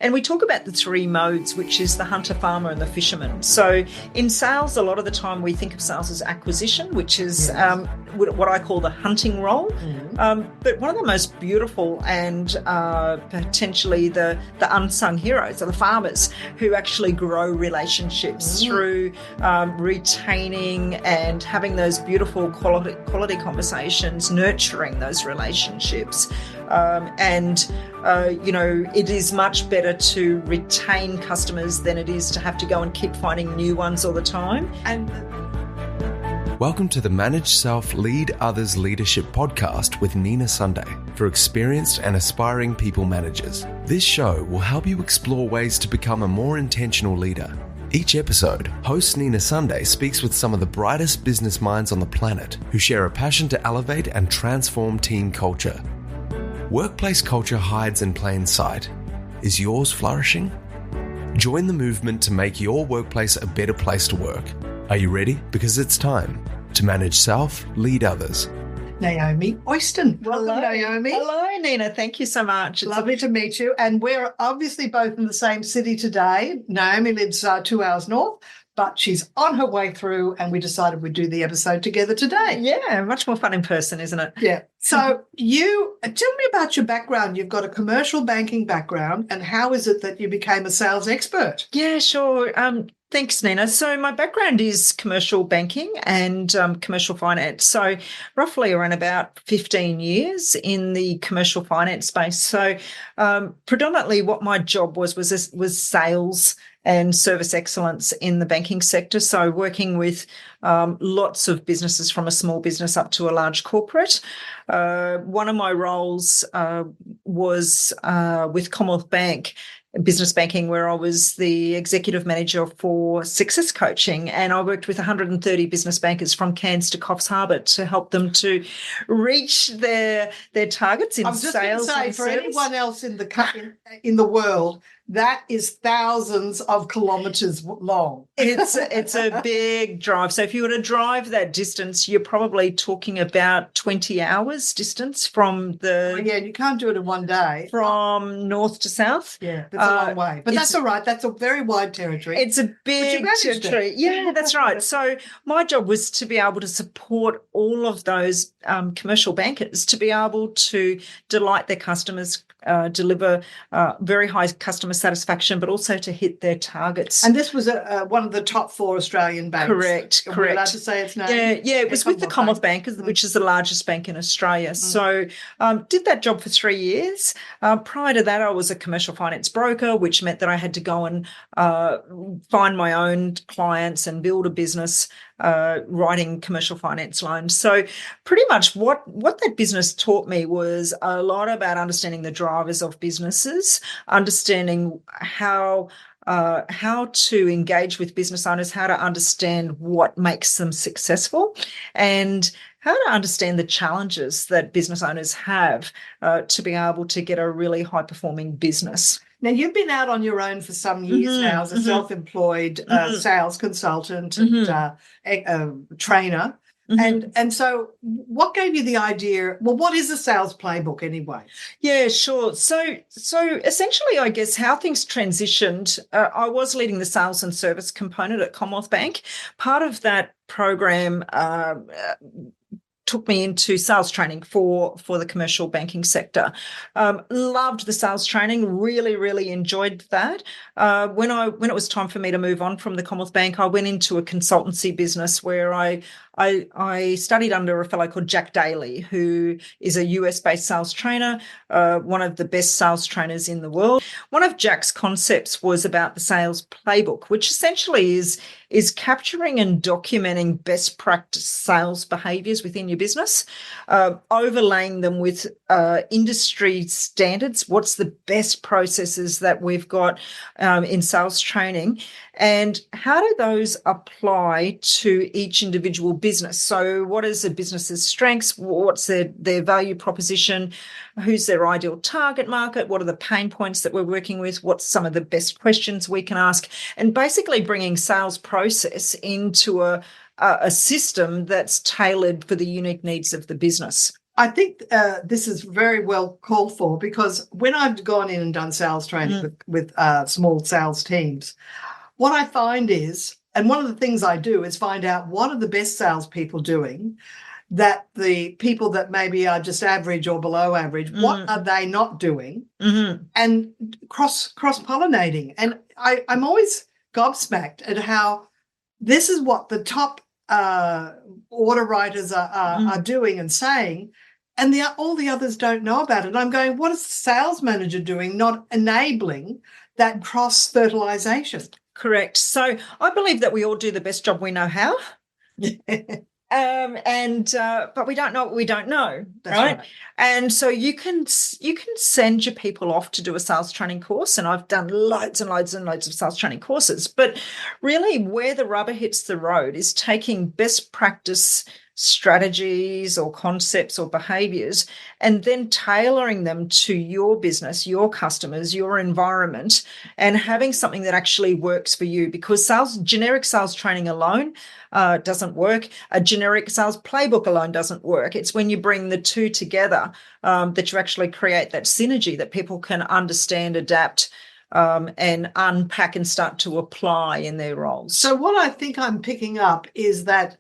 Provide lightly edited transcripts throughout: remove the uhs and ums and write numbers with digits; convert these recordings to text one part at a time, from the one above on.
And we talk about the three modes, which is the hunter, farmer, and the fisherman. So in sales, a lot of the time we think of sales as acquisition, which is what I call the hunting role. But one of the most beautiful and potentially the unsung heroes are the farmers, who actually grow relationships through retaining and having those beautiful quality conversations, nurturing those relationships. It is much better to retain customers than it is to have to go and keep finding new ones all the time. Welcome to the Manage Self, Lead Others Leadership podcast with Nina Sunday for experienced and aspiring people managers. This show will help you explore ways to become a more intentional leader. Each episode, host Nina Sunday speaks with some of the brightest business minds on the planet who share a passion to elevate and transform team culture. Workplace culture hides in plain sight. Is yours flourishing? Join the movement to make your workplace a better place to work. Are you ready? Because it's time to manage self, lead others. Naomi Oyston. Welcome, Naomi. Hello, Nina. Thank you so much. It's lovely to meet you. And we're obviously both in the same city today. Naomi lives 2 hours north, but she's on her way through, and we decided we'd do the episode together today. Yeah, much more fun in person, isn't it? Yeah. So you tell me about your background. You've got a commercial banking background, and how is it that you became a sales expert? Yeah, sure. Thanks, Nina. So my background is commercial banking and commercial finance. So roughly around about 15 years in the commercial finance space. So predominantly what my job was sales and service excellence in the banking sector. So working with lots of businesses, from a small business up to a large corporate. One of my roles was with Commonwealth Bank Business Banking, where I was the executive manager for success coaching, and I worked with 130 business bankers from Cairns to Coffs Harbour to help them to reach their targets in sales. I was just going to say, for anyone else in the world, that is thousands of kilometres long. It's a big drive. So if you were to drive that distance, you're probably talking about 20 hours distance from you can't do it in one day. From north to south. Yeah, that's a long way. But that's all right. That's a very wide territory. It's a big territory. Yeah, that's right. So my job was to be able to support all of those commercial bankers to be able to delight their customers, deliver very high customer satisfaction, but also to hit their targets. And this was one of the top 4 Australian banks. Correct. Are we allowed to say its name? Yeah. It was with the Commonwealth Bank, which is the largest bank in Australia. So did that job for 3 years. Prior to that, I was a commercial finance broker, which meant that I had to go and find my own clients and build a business writing commercial finance loans. So pretty much what that business taught me was a lot about understanding the drivers of businesses, understanding how to engage with business owners, how to understand what makes them successful, and how to understand the challenges that business owners have to be able to get a really high-performing business. Now, you've been out on your own for some years now as a self-employed sales consultant and trainer. And so what gave you the idea? Well, what is a sales playbook anyway? Yeah, sure. So essentially, I guess how things transitioned, I was leading the sales and service component at Commonwealth Bank. Part of that program took me into sales training for the commercial banking sector. Loved the sales training, really enjoyed that. When it was time for me to move on from the Commonwealth Bank, I went into a consultancy business where I studied under a fellow called Jack Daly, who is a US-based sales trainer, one of the best sales trainers in the world. One of Jack's concepts was about the sales playbook, which essentially is capturing and documenting best practice sales behaviours within your business, overlaying them with industry standards. What's the best processes that we've got in sales training, and how do those apply to each individual business? So what is a business's strengths? What's their value proposition? Who's their ideal target market? What are the pain points that we're working with? What's some of the best questions we can ask? And basically bringing sales process into a system that's tailored for the unique needs of the business. I think this is very well called for, because when I've gone in and done sales training with small sales teams, what I find is, and one of the things I do is find out what are the best salespeople doing that the people that maybe are just average or below average, what are they not doing? And cross-pollinating. And I'm always gobsmacked at how this is what the top order writers are doing and saying, and all the others don't know about it. And I'm going, what is the sales manager doing, not enabling that cross-fertilization? Correct. So I believe that we all do the best job we know how. But we don't know what we don't know. That's right. And so you can send your people off to do a sales training course, and I've done loads and loads and loads of sales training courses. But really, where the rubber hits the road is taking best practice strategies or concepts or behaviors and then tailoring them to your business, your customers, your environment, and having something that actually works for you. Because generic sales training alone doesn't work. A generic sales playbook alone doesn't work. It's when you bring the two together that you actually create that synergy that people can understand, adapt, and unpack and start to apply in their roles. So what I think I'm picking up is that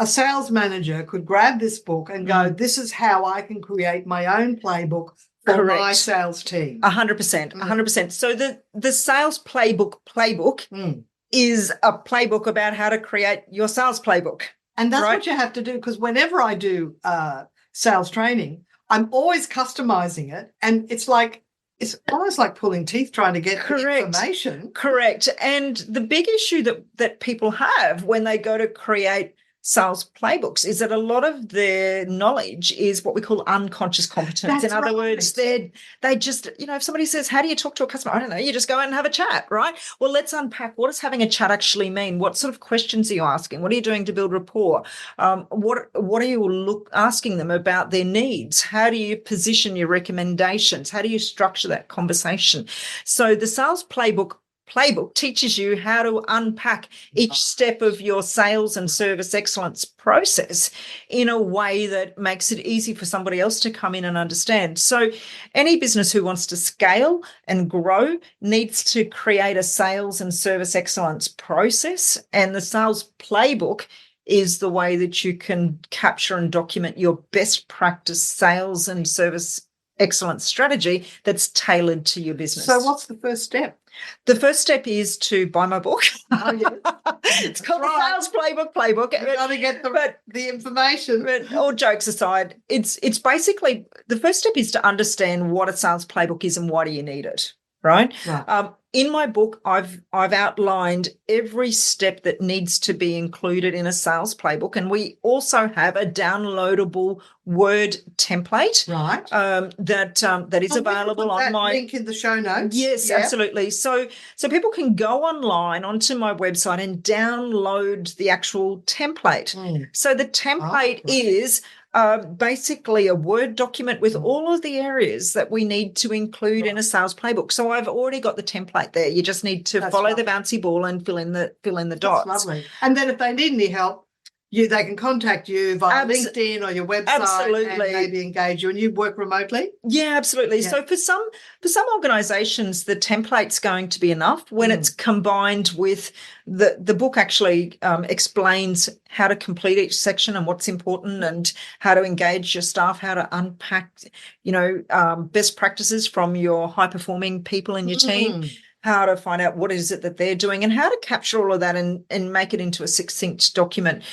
a sales manager could grab this book and go, this is how I can create my own playbook for my sales team. 100%. 100%. So the sales playbook is a playbook about how to create your sales playbook. And that's what you have to do, because whenever I do sales training, I'm always customizing it. And it's almost like pulling teeth trying to get the information. Correct. And the big issue that people have when they go to create sales playbooks is that a lot of their knowledge is what we call unconscious competence. In other words, they just, if somebody says, how do you talk to a customer? I don't know, you just go out and have a chat, right? Well, let's unpack, what does having a chat actually mean? What sort of questions are you asking? What are you doing to build rapport? What are you asking them about their needs? How do you position your recommendations? How do you structure that conversation? So the sales playbook teaches you how to unpack each step of your sales and service excellence process in a way that makes it easy for somebody else to come in and understand. So any business who wants to scale and grow needs to create a sales and service excellence process, and the sales playbook is the way that you can capture and document your best practice sales and service excellence strategy that's tailored to your business. So what's the first step? The first step is to buy my book. Oh, yes. It's called the Sales Playbook. You've got to get the information. But all jokes aside, it's basically, the first step is to understand what a sales playbook is and why do you need it, right? In my book, I've outlined every step that needs to be included in a sales playbook, and we also have a downloadable Word template, that is available on my link in the show notes. Yes, absolutely. So people can go online onto my website and download the actual template. So the template is basically a Word document with all of the areas that we need to include in a sales playbook. So I've already got the template there. You just need to follow the bouncy ball and fill in the dots. That's lovely. And then if they need any help, they can contact you via LinkedIn or your website and maybe engage you. And you work remotely? Yeah, absolutely. Yeah. So for some organisations, the template's going to be enough when it's combined with the book actually explains how to complete each section and what's important and how to engage your staff, how to unpack, best practices from your high-performing people in your team, how to find out what is it that they're doing and how to capture all of that and make it into a succinct document.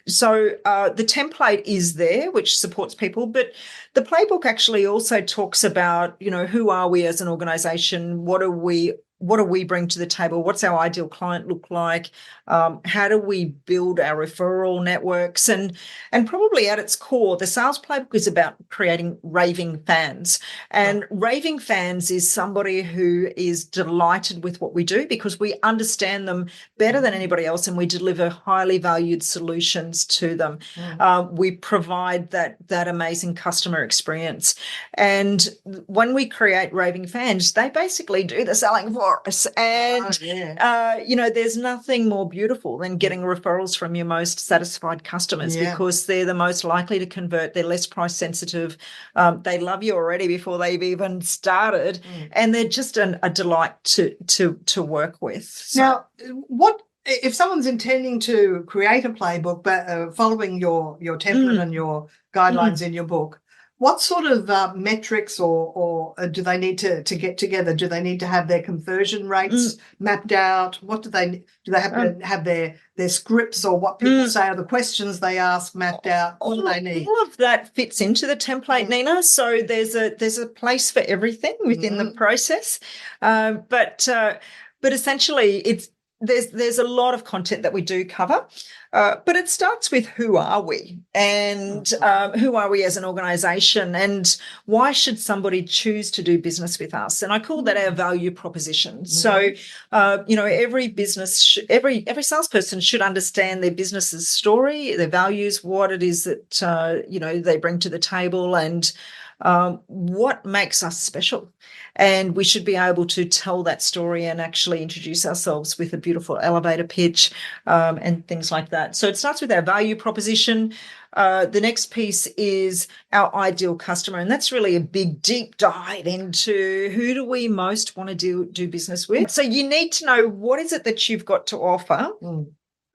So the template is there, which supports people, but the playbook actually also talks about, who are we as an organisation? What do we bring to the table? What's our ideal client look like? How do we build our referral networks? And probably at its core, the sales playbook is about creating raving fans. And raving fans is somebody who is delighted with what we do because we understand them better than anybody else and we deliver highly valued solutions to them. We provide that amazing customer experience. And when we create raving fans, they basically do the selling for glorious. And, there's nothing more beautiful than getting referrals from your most satisfied customers because they're the most likely to convert. They're less price sensitive. They love you already before they've even started. And they're just a delight to work with. So, now, what if someone's intending to create a playbook, but following your template and your guidelines in your book? What sort of metrics or do they need to get together? Do they need to have their conversion rates mapped out? What do they have to have their scripts or what people say or the questions they ask mapped out? What do they need? All of that fits into the template, Nina. So there's a place for everything within the process, but essentially there's a lot of content that we do cover. But it starts with who are we and who are we as an organisation and why should somebody choose to do business with us? And I call that our value proposition. So, every business, every salesperson should understand their business's story, their values, what it is that, they bring to the table and what makes us special. And we should be able to tell that story and actually introduce ourselves with a beautiful elevator pitch and things like that. So it starts with our value proposition. The next piece is our ideal customer. And that's really a big, deep dive into who do we most want to do business with. So you need to know what is it that you've got to offer.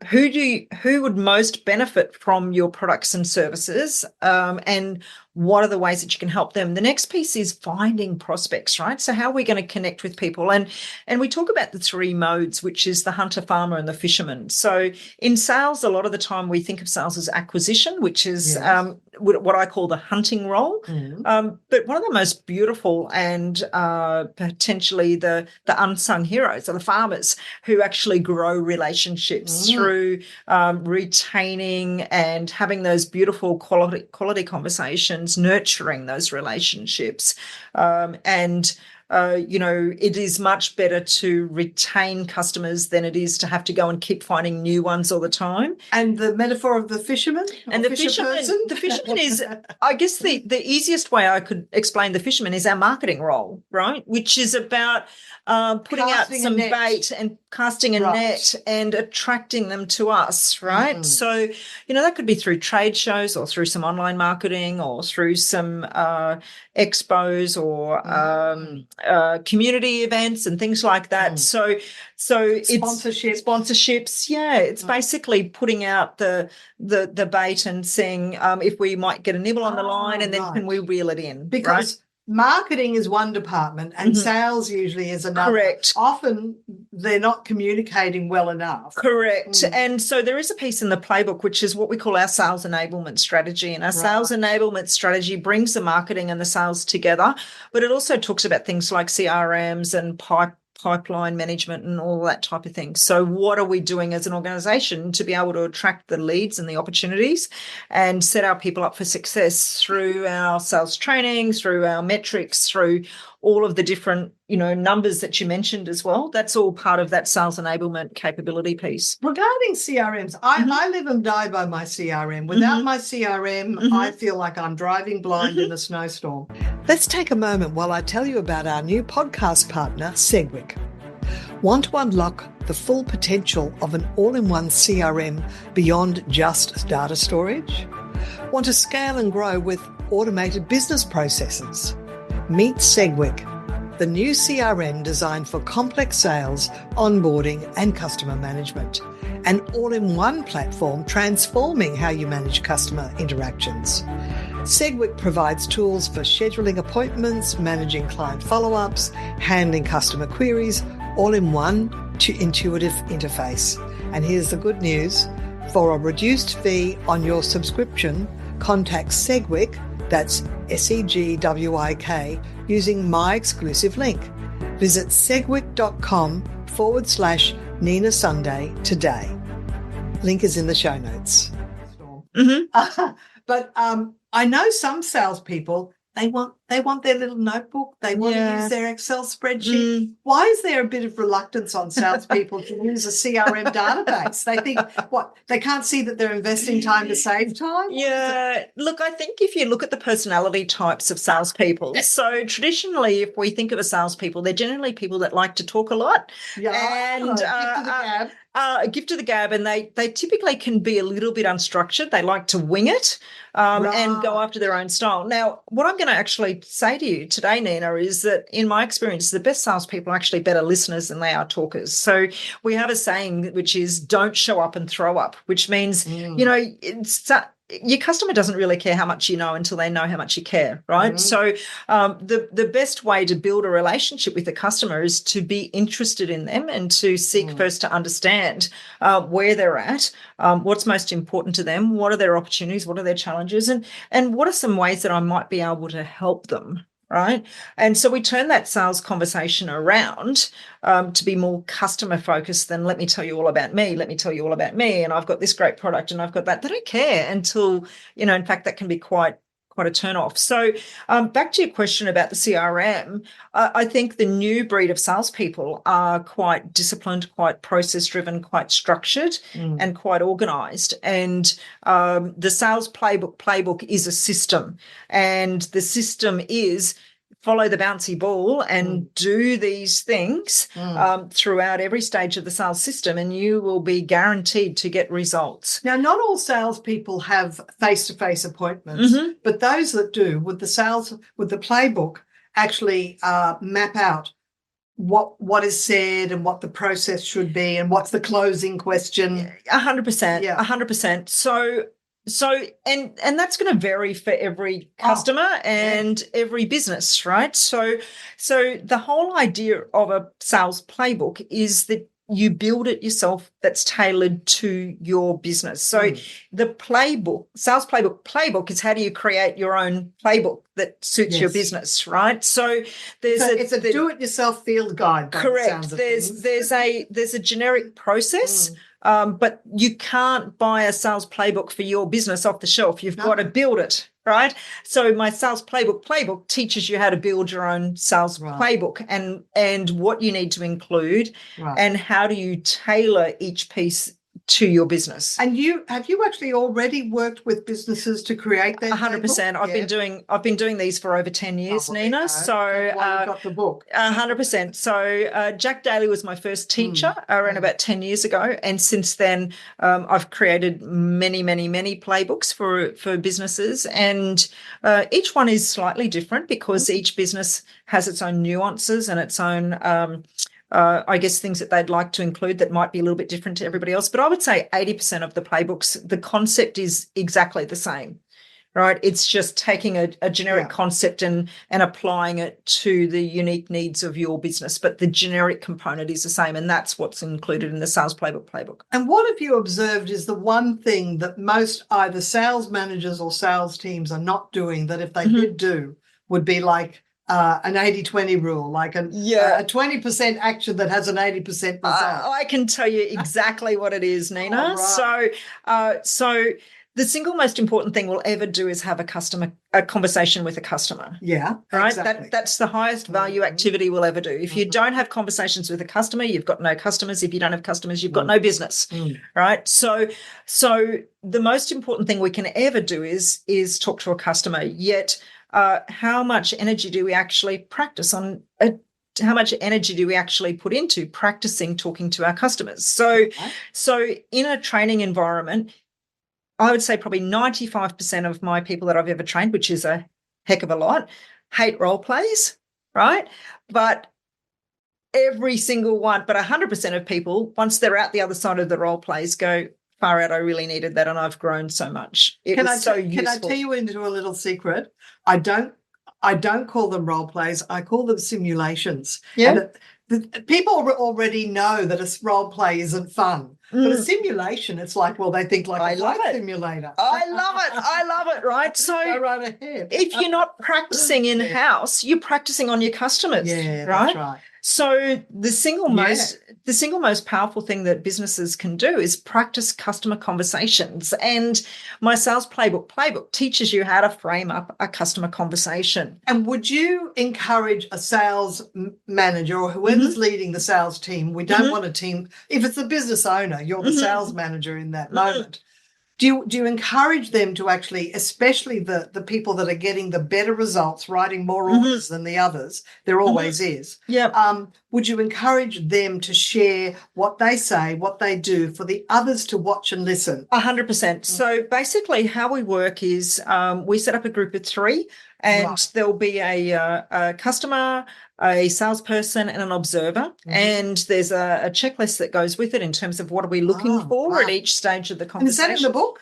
Who would most benefit from your products and services, and what are the ways that you can help them? The next piece is finding prospects, right? So how are we going to connect with people? And we talk about the three modes, which is the hunter, farmer, and the fisherman. So in sales, a lot of the time we think of sales as acquisition, which is what I call the hunting role. But one of the most beautiful and potentially the unsung heroes are the farmers who actually grow relationships through retaining and having those beautiful quality conversations, nurturing those relationships. It is much better to retain customers than it is to have to go and keep finding new ones all the time. And the metaphor of the fisherman and the fisherman is, I guess the easiest way I could explain the fisherman is our marketing role, right? Which is about putting out some bait and casting a net and attracting them to us, right? So, that could be through trade shows or through some online marketing or through some expos or community events and things like that. So it's sponsorships. Yeah, it's basically putting out the bait and seeing if we might get a nibble on the line and then can we reel it in, because marketing is one department and sales usually is another. Correct. Often they're not communicating well enough. Correct. And so there is a piece in the playbook, which is what we call our sales enablement strategy. And our sales enablement strategy brings the marketing and the sales together, but it also talks about things like CRMs and pipeline management and all that type of thing. So what are we doing as an organisation to be able to attract the leads and the opportunities and set our people up for success through our sales training, through our metrics, through all of the different, numbers that you mentioned as well? That's all part of that sales enablement capability piece. Regarding CRMs, I live and die by my CRM. Without my CRM, I feel like I'm driving blind in a snowstorm. Let's take a moment while I tell you about our new podcast partner, Segwick. Want to unlock the full potential of an all-in-one CRM beyond just data storage? Want to scale and grow with automated business processes? Meet Segwick, the new CRM designed for complex sales, onboarding and customer management. An all-in-one platform transforming how you manage customer interactions. Segwick provides tools for scheduling appointments, managing client follow-ups, handling customer queries, all in one intuitive interface. And here's the good news. For a reduced fee on your subscription, contact Segwick, that's SEGWIK, using my exclusive link. Visit segwick.com/Nina Sunday today. Link is in the show notes. But I know some salespeople, they want They want their little notebook. They want to Yeah. use their Excel spreadsheet. Why is there a bit of reluctance on salespeople to use a CRM database? They think, what, they can't see that they're investing time to save time? Yeah, look, I think if you look at the personality types of salespeople, so traditionally, if we think of a salespeople, they're generally people that like to talk a lot, and gift of the gab. Gift of the gab, and they typically can be a little bit unstructured. They like to wing it and go after their own style. Now, what I'm going to actually say to you today, Nina, is that in my experience, the best salespeople are actually better listeners than they are talkers. So we have a saying which is "Don't show up and throw up," which means your customer doesn't really care how much you know until they know how much you care, right? So the best way to build a relationship with a customer is to be interested in them and to seek first to understand where they're at, what's most important to them, what are their opportunities, what are their challenges, and what are some ways that I might be able to help them. Right. And so we turn that sales conversation around to be more customer focused than let me tell you all about me. Let me tell you all about me. And I've got this great product and I've got that. They don't care until, in fact, that can be quite a turn off. So back to your question about the CRM, I think the new breed of salespeople are quite disciplined, quite process driven, quite structured and quite organized. And the sales playbook is a system, and the system is follow the bouncy ball and do these things throughout every stage of the sales system, and you will be guaranteed to get results. Now, not all salespeople have face-to-face appointments, but those that do, with the playbook, actually map out what is said and what the process should be and what's the closing question. 100%. Yeah, 100%. So and that's going to vary for every customer and every business, right? So the whole idea of a sales playbook is that you build it yourself that's tailored to your business. So the sales playbook is how do you create your own playbook that suits your business, right? So it's a do-it-yourself field guide. Correct. There's a generic process. But you can't buy a sales playbook for your business off the shelf. You've got to build it, right? So my sales playbook teaches you how to build your own sales playbook and what you need to include and how do you tailor each piece to your business. And have you actually already worked with businesses to create that? 100%. I've been doing these for over 10 years, Nina. So got the book. 100%. So Jack Daly was my first teacher around about 10 years ago, and since then I've created many playbooks for businesses, and each one is slightly different because each business has its own nuances and its own I guess things that they'd like to include that might be a little bit different to everybody else. But I would say 80% of the playbooks, the concept is exactly the same, right? It's just taking a generic concept and applying it to the unique needs of your business. But the generic component is the same, and that's what's included in the sales playbook. And what have you observed is the one thing that most either sales managers or sales teams are not doing that if they did do would be like an 80-20 rule, like a 20% action that has an 80% result. I can tell you exactly what it is, Nina. Right. So the single most important thing we'll ever do is have a conversation with a customer. Yeah, right. Exactly. That's the highest value activity we'll ever do. If you don't have conversations with a customer, you've got no customers. If you don't have customers, you've got no business. Right. So the most important thing we can ever do is talk to a customer. Yet, how much energy do we actually practice on? How much energy do we actually put into practicing talking to our customers? So in a training environment, I would say probably 95% of my people that I've ever trained, which is a heck of a lot, hate role plays, right? But every single one, but 100% of people, once they're out the other side of the role plays, go, far out, I really needed that, and I've grown so much. Can I tell you into a little secret? I don't call them role plays. I call them simulations. Yeah. And people already know that a role play isn't fun. But a simulation, it's like, well, they think like a flight simulator. I love it, right? So go right ahead. If you're not practicing in-house, you're practicing on your customers, right? That's right. So the single most powerful thing that businesses can do is practice customer conversations. And my sales playbook teaches you how to frame up a customer conversation. And would you encourage a sales manager or whoever's leading the sales team? We don't want a team. If it's the business owner, you're the sales manager in that moment. Do you encourage them to actually, especially the people that are getting the better results, writing more orders than the others? There always is. Yeah. Would you encourage them to share what they say, what they do, for the others to watch and listen? 100%. So basically, how we work is we set up a group of 3, and there'll be a customer, a salesperson, and an observer. And there's a checklist that goes with it in terms of what are we looking for at each stage of the conversation. And is that in the book?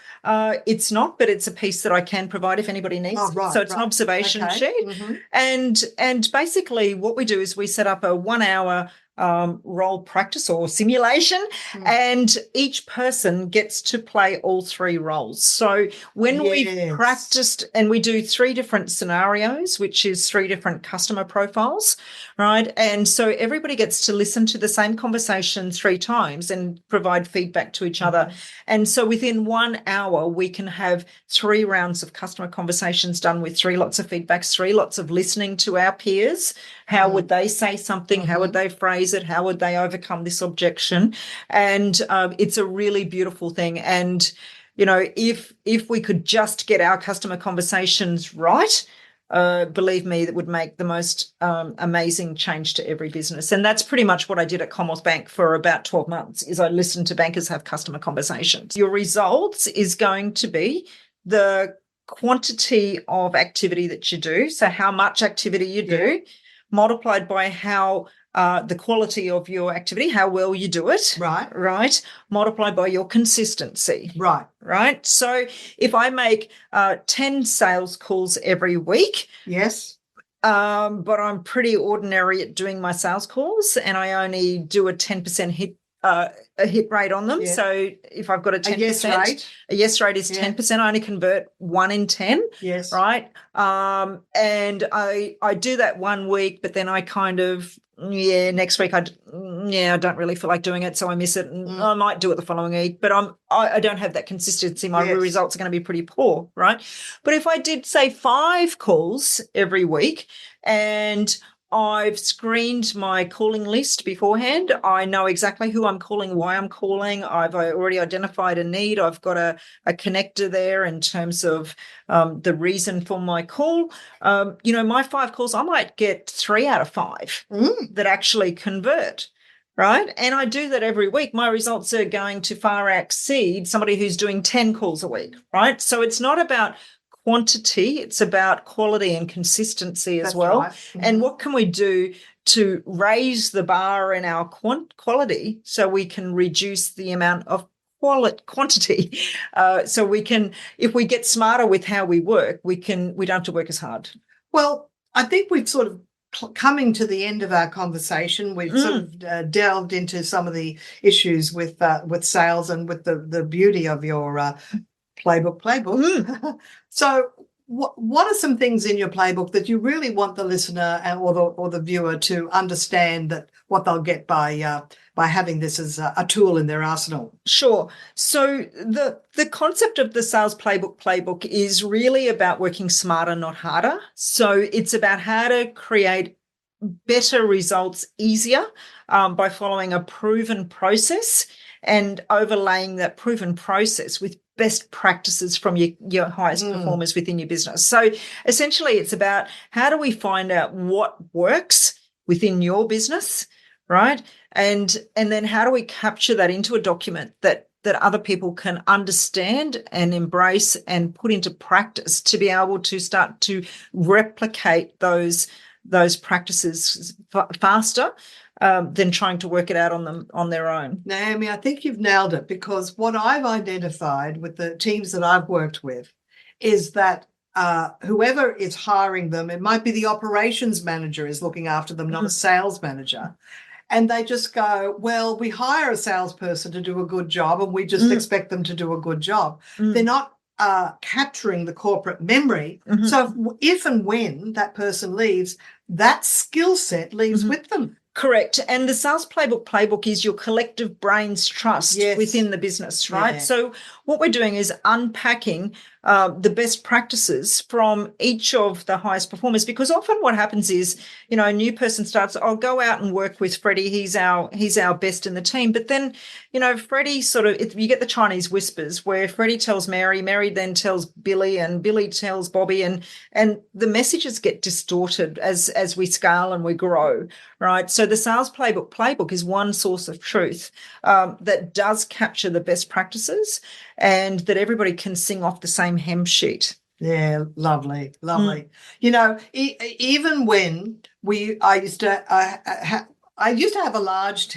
It's not, but it's a piece that I can provide if anybody needs. So it's an observation sheet. And basically what we do is we set up a 1-hour role practice or simulation, and each person gets to play all 3 roles. So when we've practiced, and we do 3 different scenarios, which is 3 different customer profiles, right? And so everybody gets to listen to the same conversation 3 times and provide feedback to each other. And so within 1 hour, we can have 3 rounds of customer conversations done with 3 lots of feedbacks, 3 lots of listening to our peers. How would they say something? How would they phrase it? How would they overcome this objection? And it's a really beautiful thing. And, you know, if we could just get our customer conversations right, believe me, that would make the most amazing change to every business. And that's pretty much what I did at Commonwealth Bank for about 12 months, is I listened to bankers have customer conversations. Your results is going to be the quantity of activity that you do, so how much activity you do, multiplied by how the quality of your activity, how well you do it, right, multiplied by your consistency, right. So if I make 10 sales calls every week, but I'm pretty ordinary at doing my sales calls, and I only do a 10% hit rate on them. So if I've got a 10%, a yes rate is 10%. I only convert 1 in 10. Right. And I do that 1 week, but then I kind of, next week I don't really feel like doing it, so I miss it, and I might do it the following week, but I don't have that consistency. My results are going to be pretty poor, right? But if I did, say, 5 calls every week, and I've screened my calling list beforehand, I know exactly who I'm calling, why I'm calling. I've already identified a need. I've got a connector there in terms of the reason for my call. My 5 calls, I might get 3 out of 5 that actually convert. Right. And I do that every week. My results are going to far exceed somebody who's doing 10 calls a week. Right. So it's not about quantity, it's about quality and consistency as well. And what can we do to raise the bar in our quality so we can reduce the amount of quantity? So we can, if we get smarter with how we work, we don't have to work as hard. Well, I think we've sort of coming to the end of our conversation. We've sort of delved into some of the issues with sales and with the beauty of your playbook. So what are some things in your playbook that you really want the listener or the viewer to understand, that what they'll get by having this as a tool in their arsenal? Sure. So the concept of the sales playbook is really about working smarter, not harder. So it's about how to create better results easier by following a proven process and overlaying that proven process with best practices from your highest performers within your business. So essentially it's about how do we find out what works within your business, right? And then how do we capture that into a document that other people can understand and embrace and put into practice to be able to start to replicate those practices faster than trying to work it out on their own. Naomi, I think you've nailed it, because what I've identified with the teams that I've worked with is that whoever is hiring them, it might be the operations manager is looking after them, not a sales manager. And they just go, well, we hire a salesperson to do a good job and we just expect them to do a good job. They're not capturing the corporate memory. So if and when that person leaves, that skill set leaves with them. Correct. And the sales playbook is your collective brain's trust within the business, right? Yeah. So what we're doing is unpacking the best practices from each of the highest performers, because often what happens is, a new person starts, I'll go out and work with Freddie. He's our best in the team. But then, Freddie you get the Chinese whispers where Freddie tells Mary, Mary then tells Billy, and Billy tells Bobby, and the messages get distorted as we scale and we grow, right? So the sales playbook is one source of truth that does capture the best practices and that everybody can sing off the same hymn sheet. Yeah, lovely. Even when I used to have a large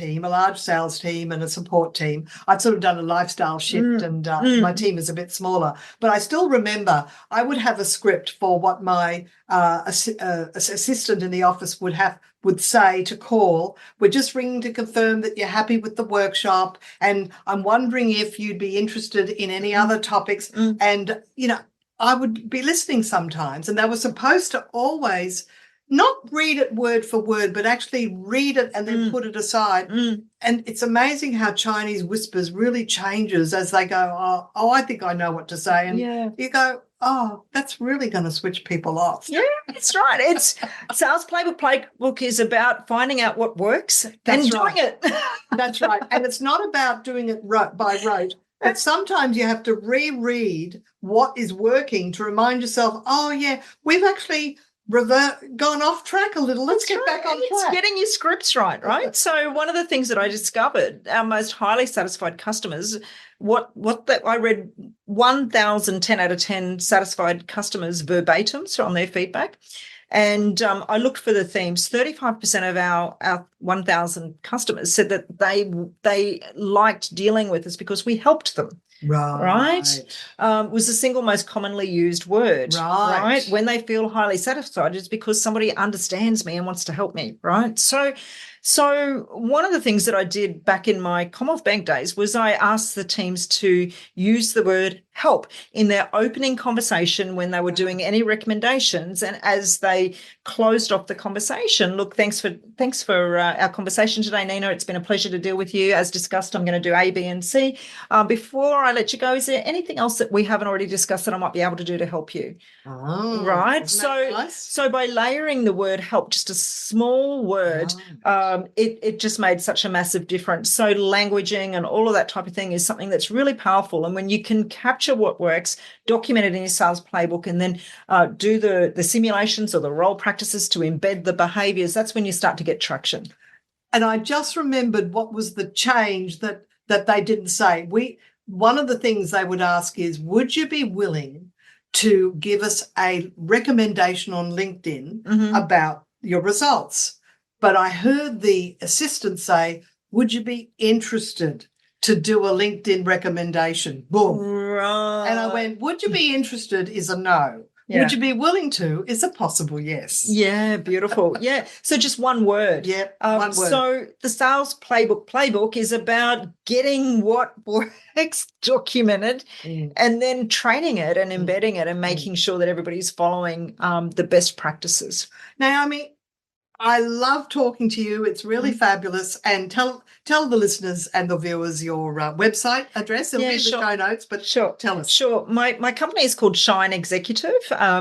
sales team and a support team. I'd sort of done a lifestyle shift and my team is a bit smaller. But I still remember I would have a script for what my assistant in the office would say to call. We're just ringing to confirm that you're happy with the workshop, and I'm wondering if you'd be interested in any other topics. And, I would be listening sometimes, and they were supposed to always not read it word for word, but actually read it and then put it aside. And it's amazing how Chinese whispers really changes as they go, oh, I think I know what to say. And you go, oh, that's really going to switch people off. Yeah, that's right. It's sales playbook is about finding out what works and doing it. That's right. And it's not about doing it by rote. But sometimes you have to reread what is working to remind yourself, oh, yeah, we've actually gone off track a little. Let's get back on track. It's getting your scripts right? So one of the things that I discovered, our most highly satisfied customers, I read 1,000 10 out of 10 satisfied customers verbatims on their feedback. And I looked for the themes. 35% of our 1,000 customers said that they liked dealing with us because we helped them. Right? Was the single most commonly used word. Right. When they feel highly satisfied, it's because somebody understands me and wants to help me. Right. So one of the things that I did back in my Commonwealth Bank days was I asked the teams to use the word help in their opening conversation when they were doing any recommendations, and as they closed off the conversation, look, thanks for our conversation today, Nina. It's been a pleasure to deal with you. As discussed, I'm going to do A, B, and C. Before I let you go, is there anything else that we haven't already discussed that I might be able to do to help you? Oh, right. Nice? So by layering the word help, just a small word, it just made such a massive difference. So languaging and all of that type of thing is something that's really powerful. And when you can capture what works, document it in your sales playbook, and then do the simulations or the role practices to embed the behaviors, that's when you start to get traction. And I just remembered what was the change that they didn't say. One of the things they would ask is, would you be willing to give us a recommendation on LinkedIn about your results? But I heard the assistant say, would you be interested to do a LinkedIn recommendation? Boom. Right. And I went, would you be interested is a no. Yeah. Would you be willing to is a possible yes. Yeah, beautiful. Yeah. So just one word. Yeah, one word. So the sales playbook is about getting what works documented and then training it and embedding it and making sure that everybody's following the best practices. Naomi, I love talking to you. It's really fabulous. And tell the listeners and the viewers your website address. It'll be in the show notes, but tell us. Sure. My company is called Shine Executive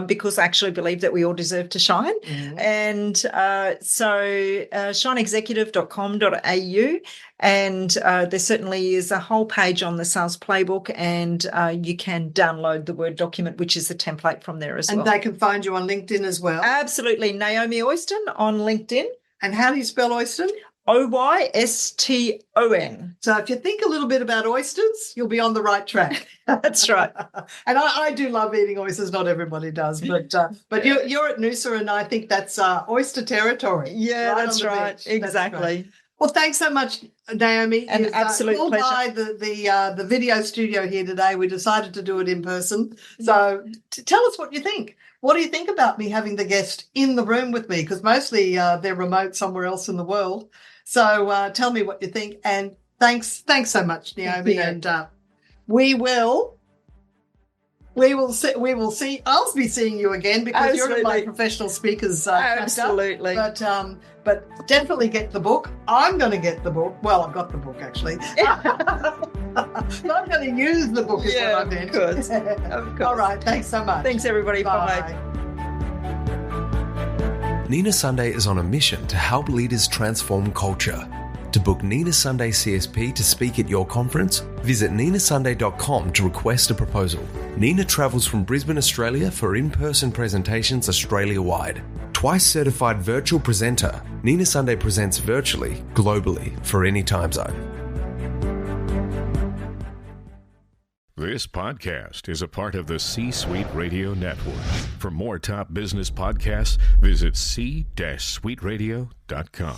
because I actually believe that we all deserve to shine. And so shineexecutive.com.au. And there certainly is a whole page on the sales playbook, and you can download the Word document, which is the template from there as well. And they can find you on LinkedIn as well. Absolutely. Naomi Oyston on LinkedIn. And how do you spell Oyston? Oyston. So if you think a little bit about oysters, you'll be on the right track. That's right. And I do love eating oysters. Not everybody does, but you're at Noosa, and I think that's oyster territory. Yeah, that's right. Exactly. That's right. Well, thanks so much, Naomi. An absolute pleasure. By the video studio here today. We decided to do it in person. So tell us what you think. What do you think about me having the guest in the room with me? Because mostly they're remote somewhere else in the world. So tell me what you think. And thanks so much, Naomi. And we will We will see. We will see. I'll be seeing you again because you're in my professional speakers. Absolutely. Chapter. But definitely get the book. I'm going to get the book. Well, I've got the book actually. I'm going to use the book. Is what I meant. Of course. All right. Thanks so much. Thanks, everybody. Bye. Nina Sunday is on a mission to help leaders transform culture. To book Nina Sunday CSP to speak at your conference, visit ninasunday.com to request a proposal. Nina travels from Brisbane, Australia for in-person presentations Australia-wide. Twice certified virtual presenter, Nina Sunday presents virtually, globally, for any time zone. This podcast is a part of the C-Suite Radio Network. For more top business podcasts, visit c-suiteradio.com.